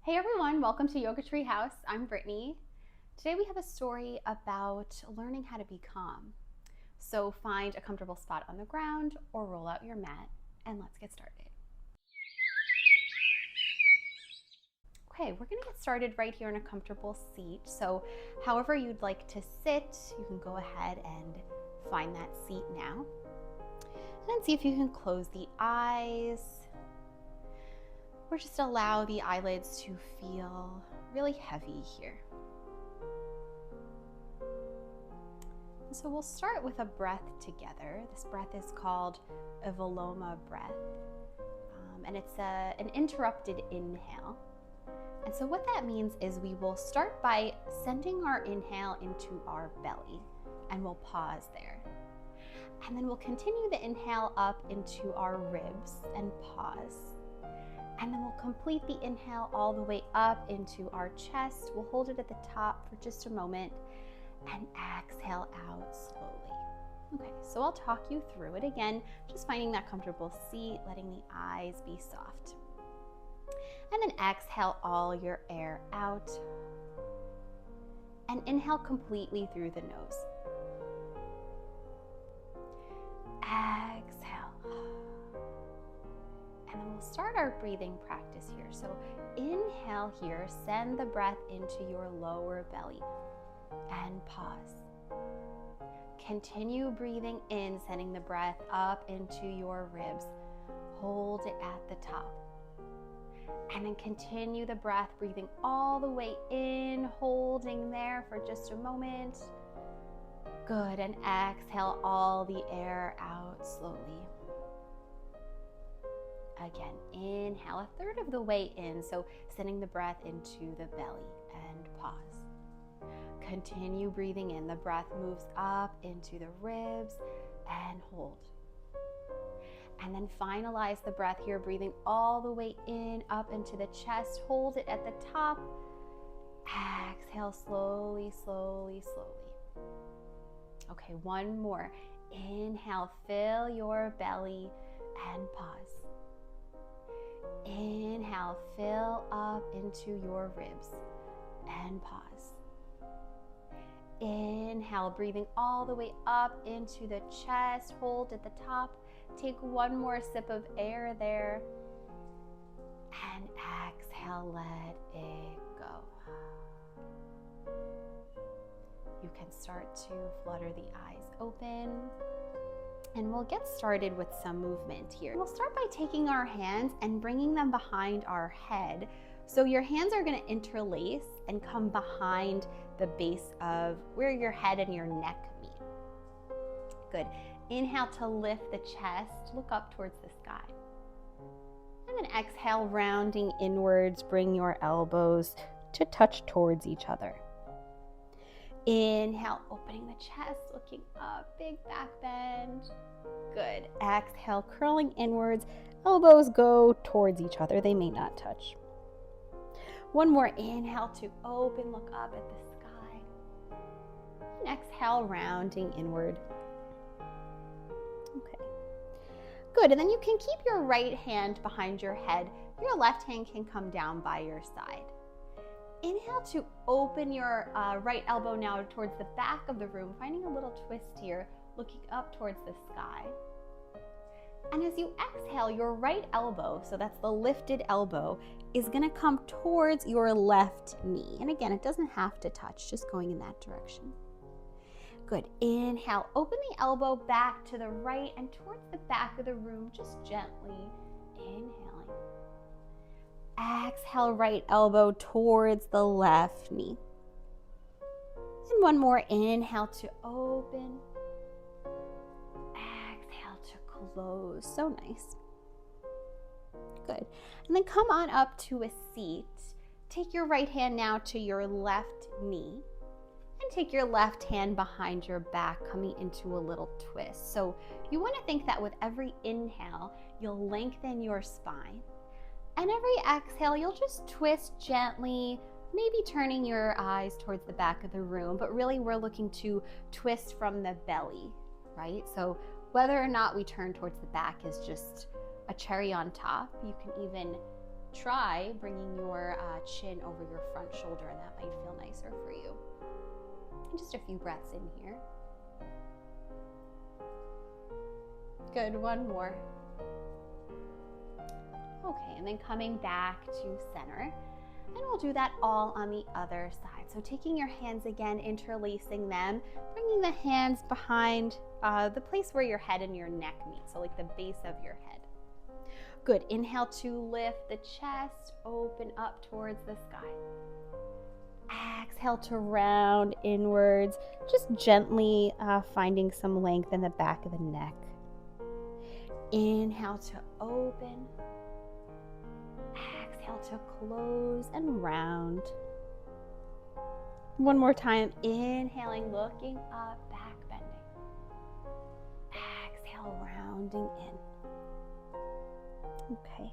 Hey everyone, welcome to YogaTreehouse. I'm Brittany. Today we have a story about learning how to be calm. So find a comfortable spot on the ground or roll out your mat and let's get started. Okay, we're gonna get started right here in a comfortable seat. So however you'd like to sit, you can go ahead and find that seat now. And then see if you can close the eyes. Or just allow the eyelids to feel really heavy here. And so we'll start with a breath together. This breath is called a Viloma breath. And it's an interrupted inhale. And so what that means is we will start by sending our inhale into our belly, and we'll pause there. And then we'll continue the inhale up into our ribs and pause. And then we'll complete the inhale all the way up into our chest. We'll hold it at the top for just a moment and exhale out slowly. Okay, so I'll talk you through it again, just finding that comfortable seat, letting the eyes be soft. And then exhale all your air out. And inhale completely through the nose. Exhale. And then we'll start our breathing practice here. So inhale here, send the breath into your lower belly and pause. Continue breathing in, sending the breath up into your ribs. Hold it at the top. And then continue the breath, breathing all the way in, holding there for just a moment. Good, and exhale all the air out slowly. Again, inhale a third of the way in, so sending the breath into the belly and pause. Continue breathing in. The breath moves up into the ribs and hold. And then finalize the breath here, breathing all the way in, up into the chest. Hold it at the top. Exhale slowly, slowly, slowly. Okay, one more. Inhale, fill your belly and pause. Inhale, fill up into your ribs and pause. Inhale, breathing all the way up into the chest. Hold at the top. Take one more sip of air there. And exhale, let it go. You can start to flutter the eyes open. And we'll get started with some movement here. We'll start by taking our hands and bringing them behind our head. So your hands are going to interlace and come behind the base of where your head and your neck meet. Good. Inhale to lift the chest, look up towards the sky. And then exhale, rounding inwards, bring your elbows to touch towards each other. Inhale, opening the chest, looking up, big back bend. Good. Exhale, curling inwards, elbows go towards each other. They may not touch. One more inhale to open, look up at the sky. And exhale, rounding inward. Okay. Good, and then you can keep your right hand behind your head. Your left hand can come down by your side. Inhale to open your right elbow now towards the back of the room, finding a little twist here, looking up towards the sky. And as you exhale, your right elbow, so that's the lifted elbow, is going to come towards your left knee. And again, it doesn't have to touch, just going in that direction. Good. Inhale, open the elbow back to the right and towards the back of the room, just gently inhaling. Exhale, right elbow towards the left knee. And one more inhale to open. Exhale to close. So nice. Good. And then come on up to a seat. Take your right hand now to your left knee. And take your left hand behind your back, coming into a little twist. So you want to think that with every inhale, you'll lengthen your spine. And every exhale, you'll just twist gently, maybe turning your eyes towards the back of the room, but really we're looking to twist from the belly, right? So whether or not we turn towards the back is just a cherry on top. You can even try bringing your chin over your front shoulder, and that might feel nicer for you. And just a few breaths in here. Good, one more. Okay, and then coming back to center. And we'll do that all on the other side. So taking your hands again, interlacing them, bringing the hands behind the place where your head and your neck meet, so like the base of your head. Good, inhale to lift the chest, open up towards the sky. Exhale to round inwards, just gently finding some length in the back of the neck. Inhale to open. Exhale to close and round. One more time, inhaling, looking up, back bending. Exhale, rounding in. Okay,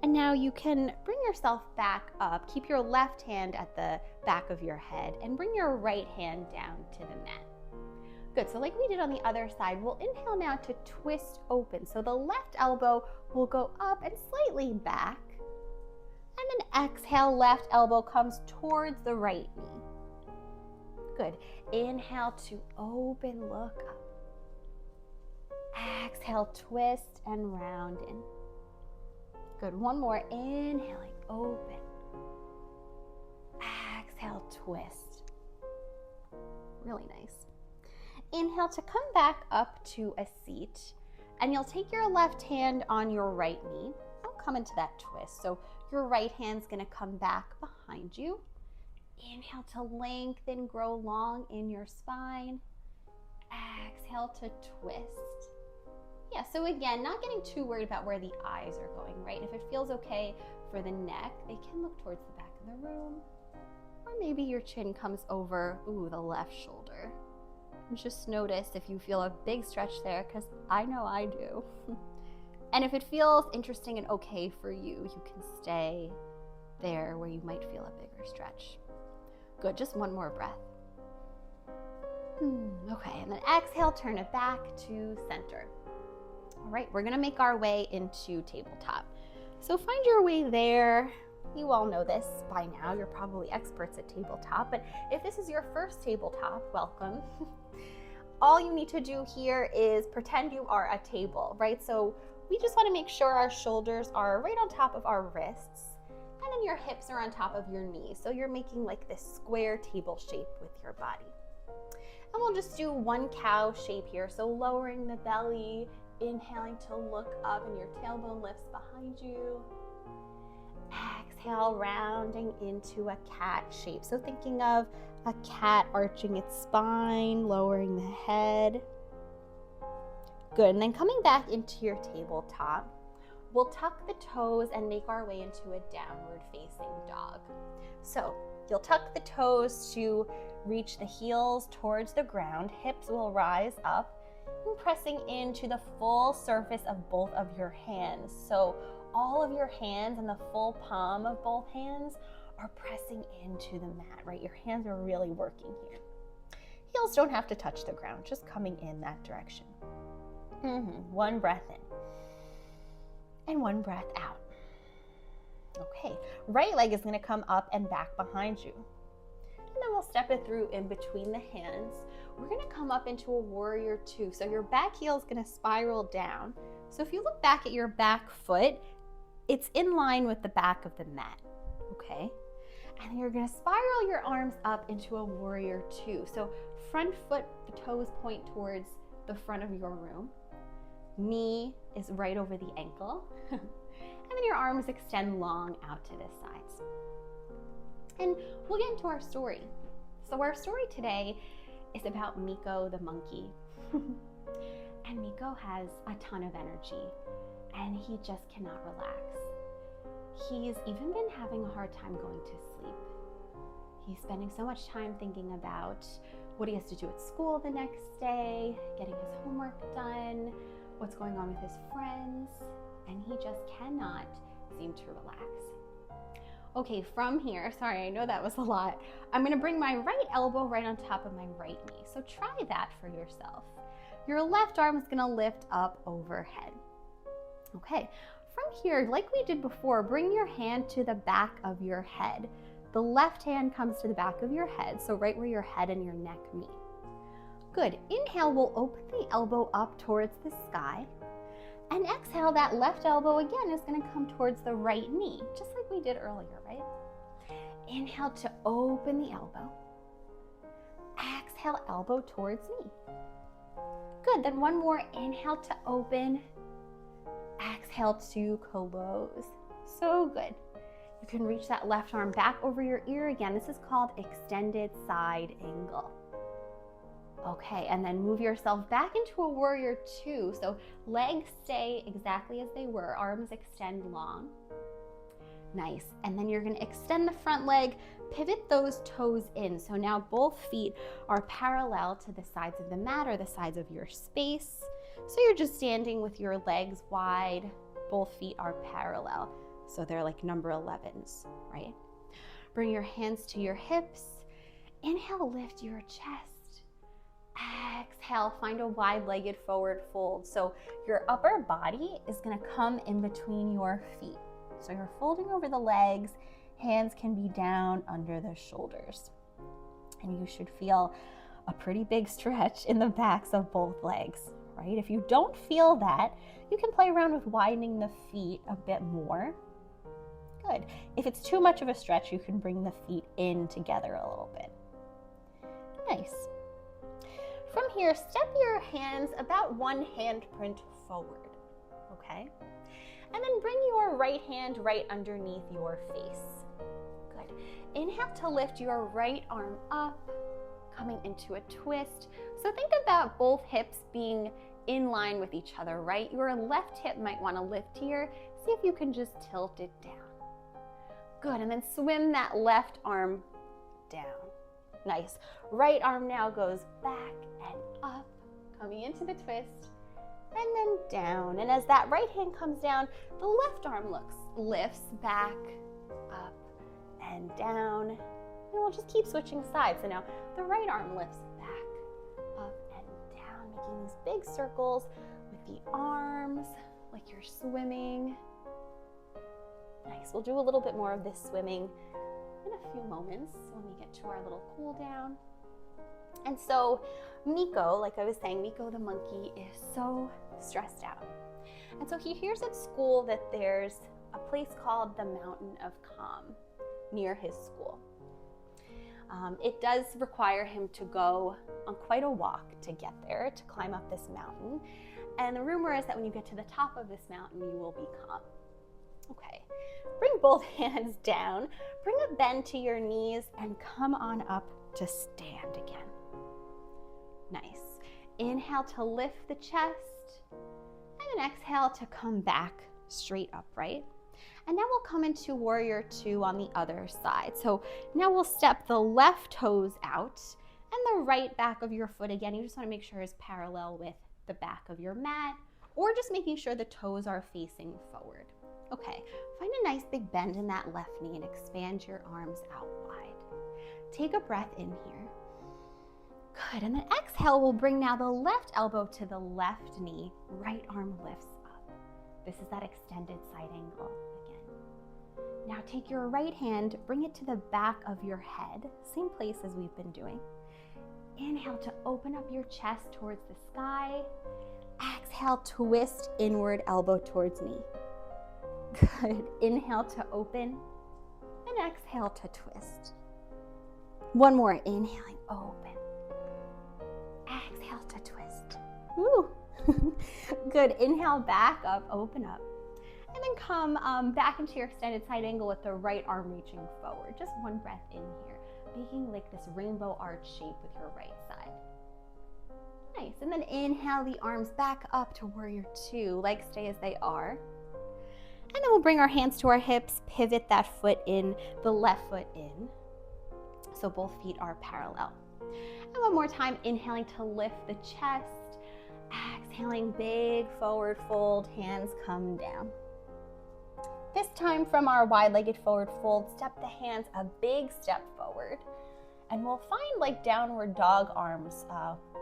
and now you can bring yourself back up. Keep your left hand at the back of your head and bring your right hand down to the mat. Good, so like we did on the other side, we'll inhale now to twist open. So the left elbow will go up and slightly back. And then exhale, left elbow comes towards the right knee. Good, inhale to open, look up. Exhale, twist and round in. Good, one more, inhaling, open. Exhale, twist. Really nice. Inhale to come back up to a seat, and you'll take your left hand on your right knee. I'll come into that twist. So your right hand's gonna come back behind you. Inhale to lengthen, grow long in your spine. Exhale to twist. Yeah, so again, not getting too worried about where the eyes are going, right? If it feels okay for the neck, they can look towards the back of the room. Or maybe your chin comes over, the left shoulder. And just notice if you feel a big stretch there, because I know I do. And if it feels interesting and okay for you, you can stay there where you might feel a bigger stretch. Good, just one more breath. Okay, and then exhale, turn it back to center. All right, we're gonna make our way into tabletop. So find your way there. You all know this by now, you're probably experts at tabletop, but if this is your first tabletop, welcome. All you need to do here is pretend you are a table, right? So we just wanna make sure our shoulders are right on top of our wrists, and then your hips are on top of your knees. So you're making like this square table shape with your body. And we'll just do one cow shape here. So lowering the belly, inhaling to look up, and your tailbone lifts behind you. Exhale, rounding into a cat shape. So thinking of a cat arching its spine, lowering the head. Good, and then coming back into your tabletop, we'll tuck the toes and make our way into a downward facing dog. So you'll tuck the toes to reach the heels towards the ground, hips will rise up, and pressing into the full surface of both of your hands. So all of your hands and the full palm of both hands are pressing into the mat, right? Your hands are really working here. Heels don't have to touch the ground, just coming in that direction. One breath in and one breath out. Okay, right leg is gonna come up and back behind you. And then we'll step it through in between the hands. We're gonna come up into a warrior two. So your back heel is gonna spiral down. So if you look back at your back foot, it's in line with the back of the mat, okay? And you're gonna spiral your arms up into a warrior two. So front foot, the toes point towards the front of your room. Knee is right over the ankle. And then your arms extend long out to the sides. And we'll get into our story. So our story today is about Miko the monkey. And Miko has a ton of energy and he just cannot relax. He's even been having a hard time going to sleep. He's spending so much time thinking about what he has to do at school the next day, getting his homework done, what's going on with his friends, and he just cannot seem to relax. Okay, from here, sorry, I know that was a lot. I'm gonna bring my right elbow right on top of my right knee. So try that for yourself. Your left arm is gonna lift up overhead. Okay, from here, like we did before, bring your hand to the back of your head. The left hand comes to the back of your head, so right where your head and your neck meet. Good. Inhale, we'll open the elbow up towards the sky. And exhale, that left elbow again is going to come towards the right knee, just like we did earlier, right? Inhale to open the elbow. Exhale, elbow towards knee. Good. Then one more. Inhale to open. Exhale to close. So good. You can reach that left arm back over your ear again. This is called extended side angle. Okay, and then move yourself back into a warrior two. So legs stay exactly as they were. Arms extend long. Nice. And then you're going to extend the front leg, pivot those toes in. So now both feet are parallel to the sides of the mat or the sides of your space. So you're just standing with your legs wide. Both feet are parallel. So they're like number 11s, right? Bring your hands to your hips. Inhale, lift your chest. Exhale, find a wide-legged forward fold. So your upper body is going to come in between your feet. So you're folding over the legs. Hands can be down under the shoulders. And you should feel a pretty big stretch in the backs of both legs, right? If you don't feel that, you can play around with widening the feet a bit more. Good. If it's too much of a stretch, you can bring the feet in together a little bit. Nice. From here, step your hands about one handprint forward, okay? And then bring your right hand right underneath your face. Good. Inhale to lift your right arm up, coming into a twist. So think about both hips being in line with each other, right? Your left hip might want to lift here. See if you can just tilt it down. Good, and then swim that left arm down. Nice. Right arm now goes back and up, coming into the twist, and then down. And as that right hand comes down, the left arm lifts back, up, and down. And we'll just keep switching sides. So now the right arm lifts back, up, and down, making these big circles with the arms, like you're swimming. Nice. We'll do a little bit more of this swimming in a few moments when we get to our little cool down. And so Miko, like I was saying, Miko the monkey is so stressed out. And so he hears at school that there's a place called the Mountain of Calm near his school. It does require him to go on quite a walk to get there, to climb up this mountain. And the rumor is that when you get to the top of this mountain, you will be calm. Okay, bring both hands down, bring a bend to your knees, and come on up to stand again. Nice. Inhale to lift the chest, and then exhale to come back straight upright. And now we'll come into warrior two on the other side. So now we'll step the left toes out, and the right back of your foot again. You just want to make sure is parallel with the back of your mat, or just making sure the toes are facing forward. Okay, find a nice big bend in that left knee and expand your arms out wide. Take a breath in here. Good, and then exhale, we'll bring now the left elbow to the left knee, right arm lifts up. This is that extended side angle again. Now take your right hand, bring it to the back of your head, same place as we've been doing. Inhale to open up your chest towards the sky. Exhale, twist inward, elbow towards knee. Good. Inhale to open and exhale to twist. One more. Inhaling, open. Exhale to twist. Woo. Good. Inhale, back up, open up. And then come back into your extended side angle with the right arm reaching forward. Just one breath in here, making like this rainbow arch shape with your right side. Nice. And then inhale the arms back up to warrior two. Legs stay as they are. And then we'll bring our hands to our hips, pivot that foot in, the left foot in. So both feet are parallel. And one more time, inhaling to lift the chest. Exhaling, big forward fold, hands come down. This time from our wide-legged forward fold, step the hands a big step forward. And we'll find like downward dog arms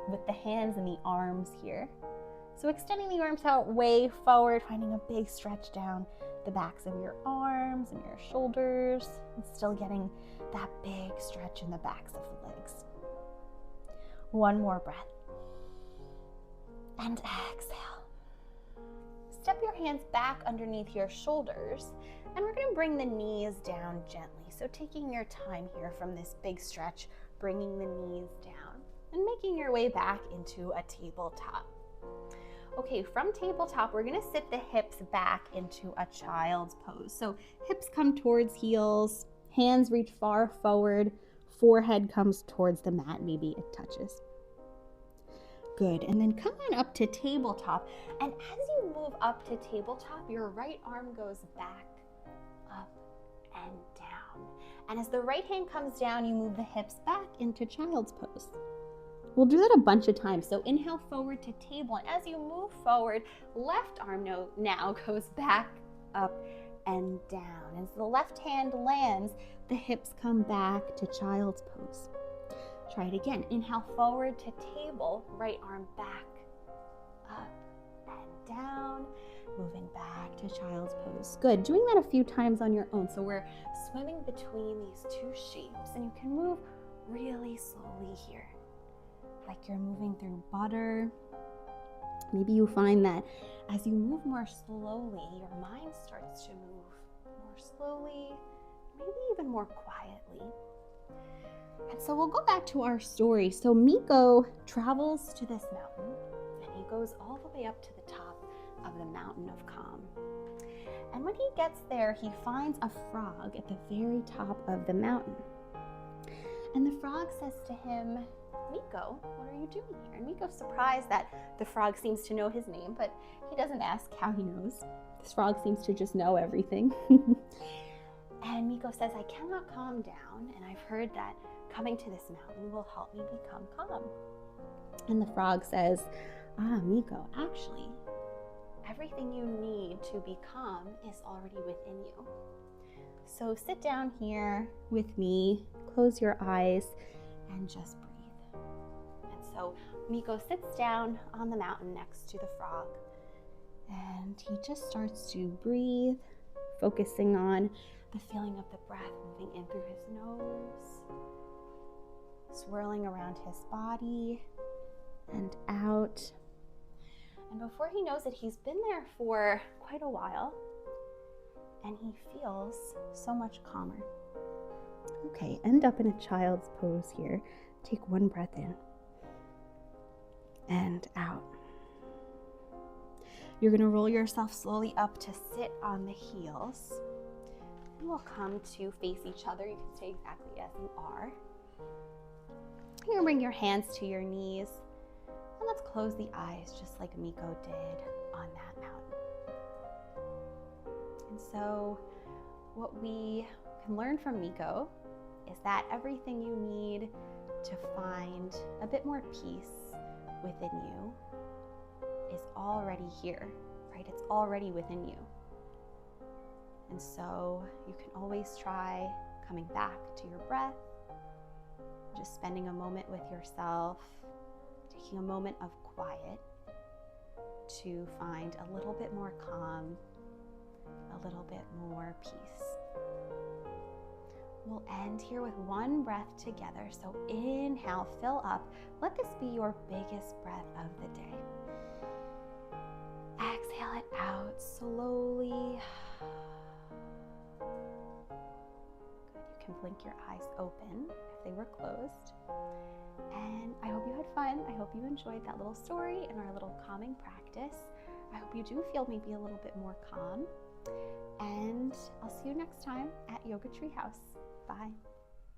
with the hands and the arms here. So extending the arms out way forward, finding a big stretch down the backs of your arms and your shoulders, and still getting that big stretch in the backs of the legs. One more breath. And exhale. Step your hands back underneath your shoulders, and we're going to bring the knees down gently. So taking your time here from this big stretch, bringing the knees down and making your way back into a tabletop. Okay, from tabletop, we're going to sit the hips back into a child's pose. So hips come towards heels, hands reach far forward, forehead comes towards the mat, maybe it touches. Good, and then come on up to tabletop, and as you move up to tabletop, your right arm goes back, up, and down. And as the right hand comes down, you move the hips back into child's pose. We'll do that a bunch of times. So inhale forward to table, and as you move forward, left arm now goes back, up, and down. As the left hand lands, the hips come back to child's pose. Try it again. Inhale forward to table, right arm back, up, and down, moving back to child's pose. Good. Doing that a few times on your own. So we're swimming between these two shapes, and you can move really slowly here, like you're moving through butter. Maybe you find that as you move more slowly, your mind starts to move more slowly, maybe even more quietly. And so we'll go back to our story. So Miko travels to this mountain, and he goes all the way up to the top of the mountain of calm. And when he gets there, he finds a frog at the very top of the mountain. And the frog says to him, Miko, what are you doing here? And Miko's surprised that the frog seems to know his name, but he doesn't ask how he knows. This frog seems to just know everything. And Miko says, I cannot calm down, and I've heard that coming to this mountain will help me become calm. And the frog says, Miko, actually, everything you need to be calm is already within you. So sit down here with me, close your eyes, and just breathe. And so Miko sits down on the mountain next to the frog, and he just starts to breathe, focusing on the feeling of the breath moving in through his nose, swirling around his body and out. And before he knows it, he's been there for quite a while, and he feels so much calmer. Okay, end up in a child's pose here. Take one breath in and out. You're going to roll yourself slowly up to sit on the heels. And we'll come to face each other. You can stay exactly as you are. You're going to bring your hands to your knees. And let's close the eyes just like Miko did on that mountain. And so what we can learn from Miko is that everything you need to find a bit more peace within you is already here, right? It's already within you. And so you can always try coming back to your breath, just spending a moment with yourself, taking a moment of quiet to find a little bit more calm, a little bit more peace. We'll end here with one breath together. So inhale, fill up. Let this be your biggest breath of the day. Exhale it out slowly. Good. You can blink your eyes open if they were closed. And I hope you had fun. I hope you enjoyed that little story and our little calming practice. I hope you do feel maybe a little bit more calm. And I'll see you next time at Yoga Treehouse. Bye.